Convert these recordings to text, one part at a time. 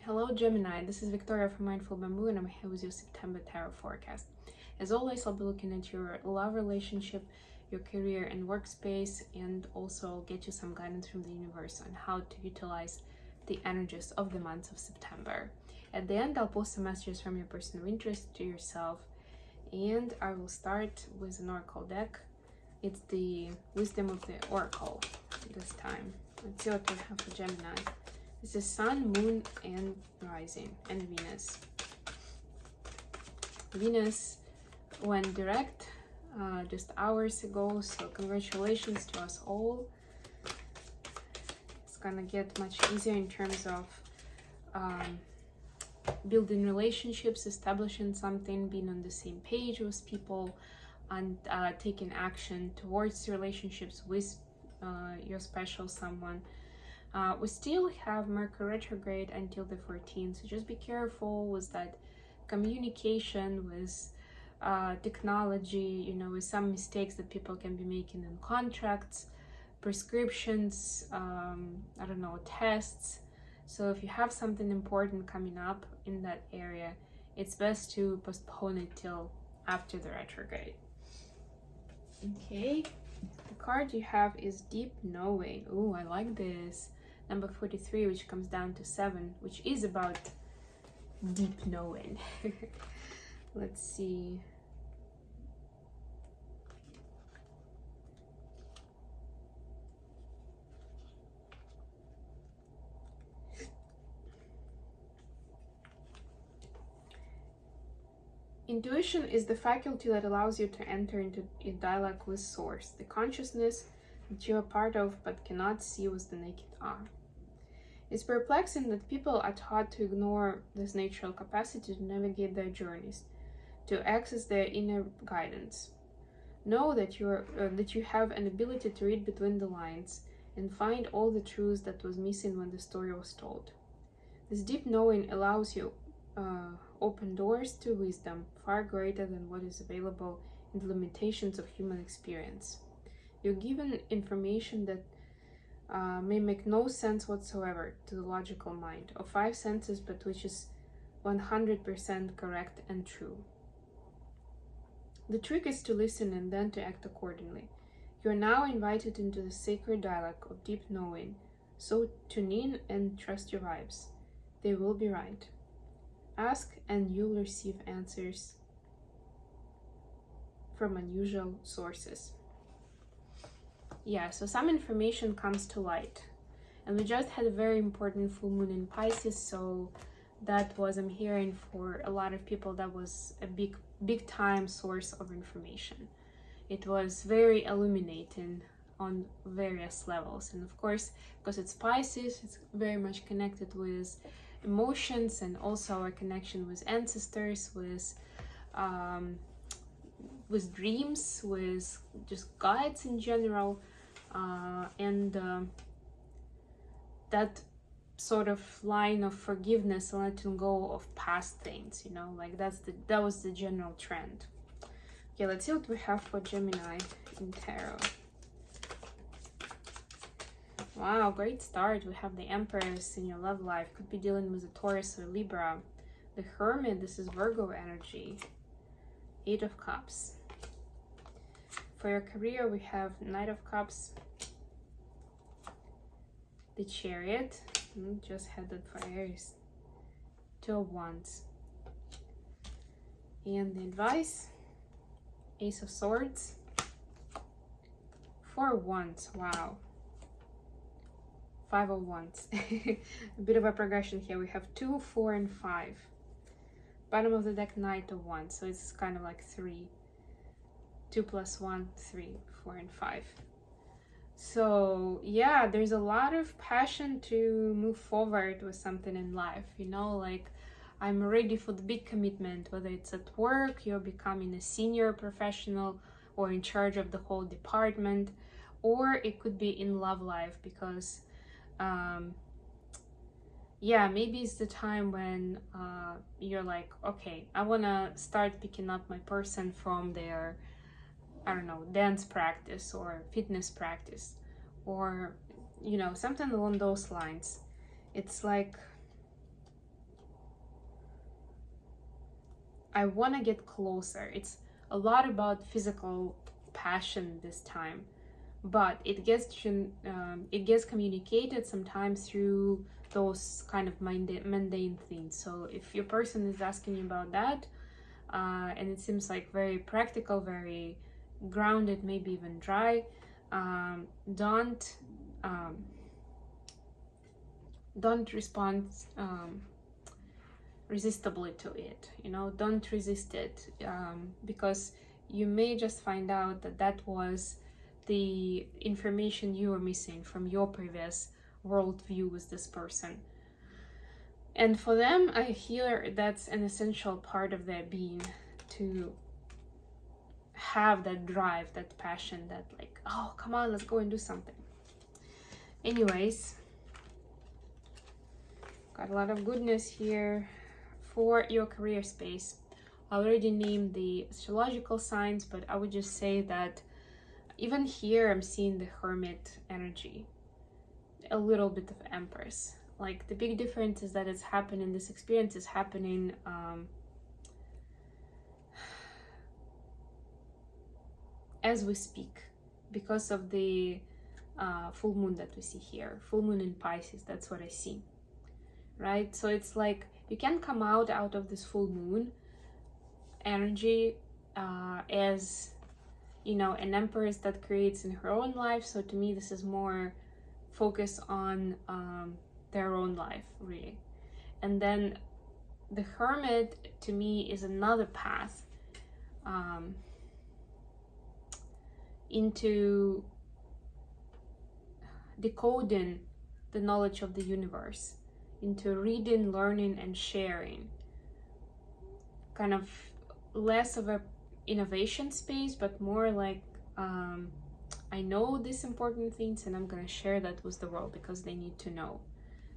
Hello Gemini, this is Victoria from Mindful Bamboo and I'm here with your September Tarot Forecast. As always, I'll be looking at your love relationship, your career and workspace, and also I'll get you some guidance from the universe on how to utilize the energies of the month of September. At the end, I'll post some messages from your person of interest to yourself, and I will start with an oracle deck. It's the Wisdom of the Oracle this time. Let's see what we have for Gemini. This is Sun, Moon, and Rising, and Venus. Venus went direct just hours ago, so congratulations to us all. It's gonna get much easier in terms of building relationships, establishing something, being on the same page with people, and taking action towards relationships with your special someone. We still have Mercury retrograde until the 14th, so just be careful with that communication, with technology, you know, with some mistakes that people can be making in contracts, prescriptions, I don't know, tests. So if you have something important coming up in that area, it's best to postpone it till after the retrograde. Okay, the card you have is Deep Knowing. Oh, I like this. Number 43, which comes down to 7, which is about deep knowing. Let's see. Intuition is the faculty that allows you to enter into a dialogue with Source, the consciousness that you are part of but cannot see with the naked eye. It's perplexing that people are taught to ignore this natural capacity to navigate their journeys, to access their inner guidance. Know that you have an ability to read between the lines and find all the truths that was missing when the story was told. This deep knowing allows you open doors to wisdom far greater than what is available in the limitations of human experience. You're given information that may make no sense whatsoever to the logical mind, of 5 senses, but which is 100% correct and true. The trick is to listen and then to act accordingly. You are now invited into the sacred dialogue of deep knowing, so tune in and trust your vibes. They will be right. Ask and you'll receive answers from unusual sources. Yeah, so some information comes to light. And we just had a very important full moon in Pisces, so that was, I'm hearing, for a lot of people, that was a big time source of information. It was very illuminating on various levels. And of course, because it's Pisces, it's very much connected with emotions and also a connection with ancestors, with dreams, with just guides in general. That sort of line of forgiveness and letting go of past things, you know, like that was the general trend. Okay, let's see what we have for Gemini in tarot. Wow, great start. We have the Empress in your love life. Could be dealing with a Taurus or Libra. The Hermit, this is Virgo energy. 8 of Cups. For your career, we have Knight of Cups, the Chariot, just had that for Aries, 2 of Wands, and the advice, Ace of Swords, 4 of Wands, wow, 5 of Wands, a bit of a progression here. We have 2, 4, and 5. Bottom of the deck, Knight of Wands, so it's kind of like 3. 2 plus 1, 3, 4, and 5. So yeah, there's a lot of passion to move forward with something in life, you know, like I'm ready for the big commitment, whether it's at work, you're becoming a senior professional or in charge of the whole department, or it could be in love life, because yeah, maybe it's the time when you're like, okay, I want to start picking up my person from their, I don't know, dance practice or fitness practice, or, you know, something along those lines. It's like I want to get closer. It's a lot about physical passion this time, but it gets communicated sometimes through those kind of mundane things. So if your person is asking you about that, and it seems like very practical, very grounded, maybe even dry, don't respond resistably to it. Don't resist it, because you may just find out that that was the information you were missing from your previous worldview with this person. And for them, I hear that's an essential part of their being, to have that drive, that passion, that like, oh, come on, let's go and do something. Anyways, got a lot of goodness here for your career space. I already named the astrological signs, but I would just say that even here I'm seeing the Hermit energy, a little bit of Empress. Like, the big difference is that it's happening, this experience is happening as we speak, because of the full moon that we see here. Full moon in Pisces, that's what I see, right? So it's like you can come out of this full moon energy as, an empress that creates in her own life. So to me, this is more focus on their own life, really. And then the Hermit, to me, is another path into decoding the knowledge of the universe, into reading, learning, and sharing. Kind of less of a innovation space, but more like, I know these important things and I'm gonna share that with the world because they need to know.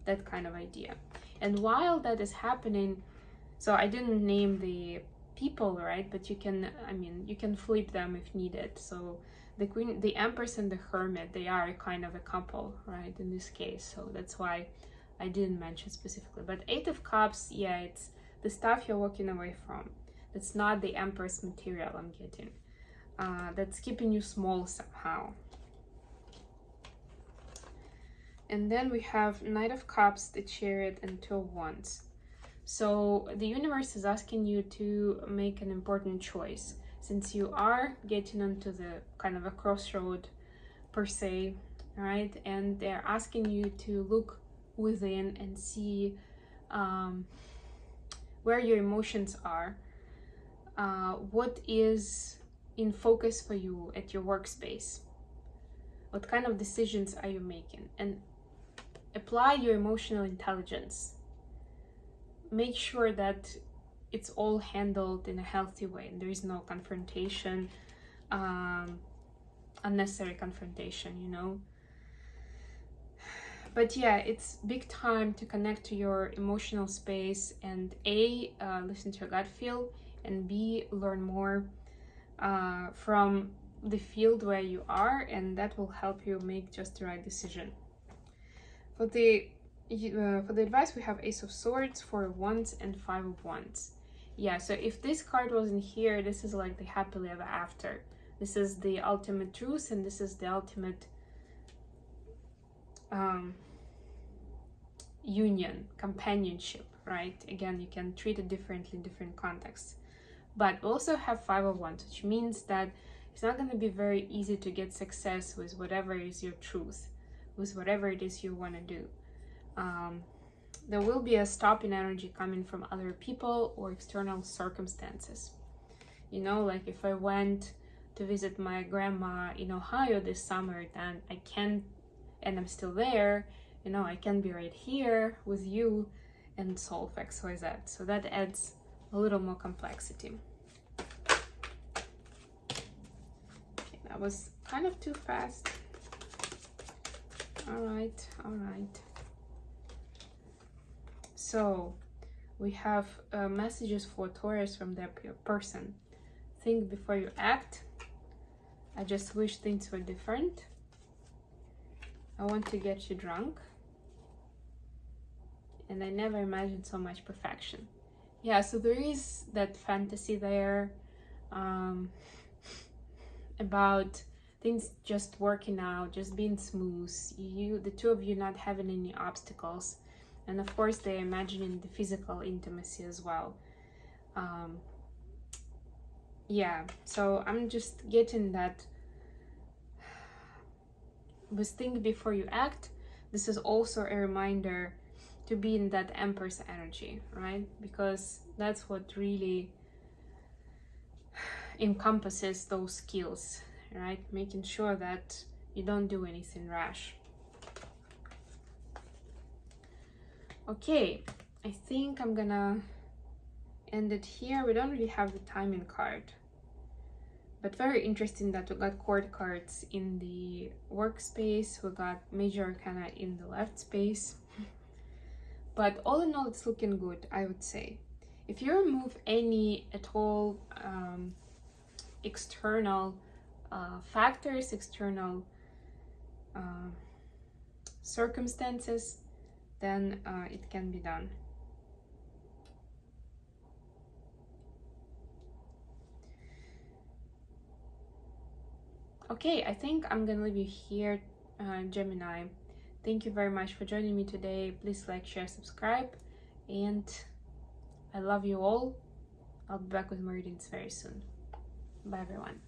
That kind of idea. And while that is happening, so I didn't name the people, right? But you can flip them if needed. So the Queen, the Empress, and the Hermit, they are kind of a couple, right, in this case. So that's why I didn't mention specifically. But Eight of Cups, yeah, it's the stuff you're walking away from. That's not the Empress material I'm getting. That's keeping you small somehow. And then we have Knight of Cups, the Chariot, and Two of Wands. So the universe is asking you to make an important choice, since you are getting onto the kind of a crossroad per se, right? And they're asking you to look within and see where your emotions are, what is in focus for you at your workspace, what kind of decisions are you making, and apply your emotional intelligence. Make sure that it's all handled in a healthy way and there is no confrontation, unnecessary confrontation, But yeah, it's big time to connect to your emotional space and A, listen to your gut feel, and B, learn more from the field where you are, and that will help you make just the right decision. For the advice, we have Ace of Swords, Four of Wands, and Five of Wands. Yeah, so if this card wasn't here, this is like the happily ever after. This is the ultimate truth, and this is the ultimate union, companionship, right? Again, you can treat it differently in different contexts. But we also have Five of Wands, which means that it's not going to be very easy to get success with whatever is your truth, with whatever it is you want to do. There will be a stop in energy coming from other people or external circumstances. Like if I went to visit my grandma in Ohio this summer, then I can't, and I'm still there, I can be right here with you and solve XYZ. So that adds a little more complexity. Okay, that was kind of too fast. All right. So we have messages for Taurus from their person. Think before you act. I just wish things were different. I want to get you drunk. And I never imagined so much perfection. Yeah, so there is that fantasy there about things just working out, just being smooth, the two of you not having any obstacles, and of course they're imagining the physical intimacy as well. Yeah, so I'm just getting that with think before you act. This is also a reminder to be in that Empress energy, right? Because that's what really encompasses those skills, right? Making sure that you don't do anything rash. Okay, I think I'm gonna end it here. We don't really have the timing card, but very interesting that we got court cards in the workspace, we got major arcana in the left space. But all in all, it's looking good, I would say. If you remove any at all external factors, external circumstances, then it can be done. Okay, I think I'm gonna leave you here, Gemini. Thank you very much for joining me today. Please like, share, subscribe, and I love you all. I'll be back with more readings very soon. Bye, everyone.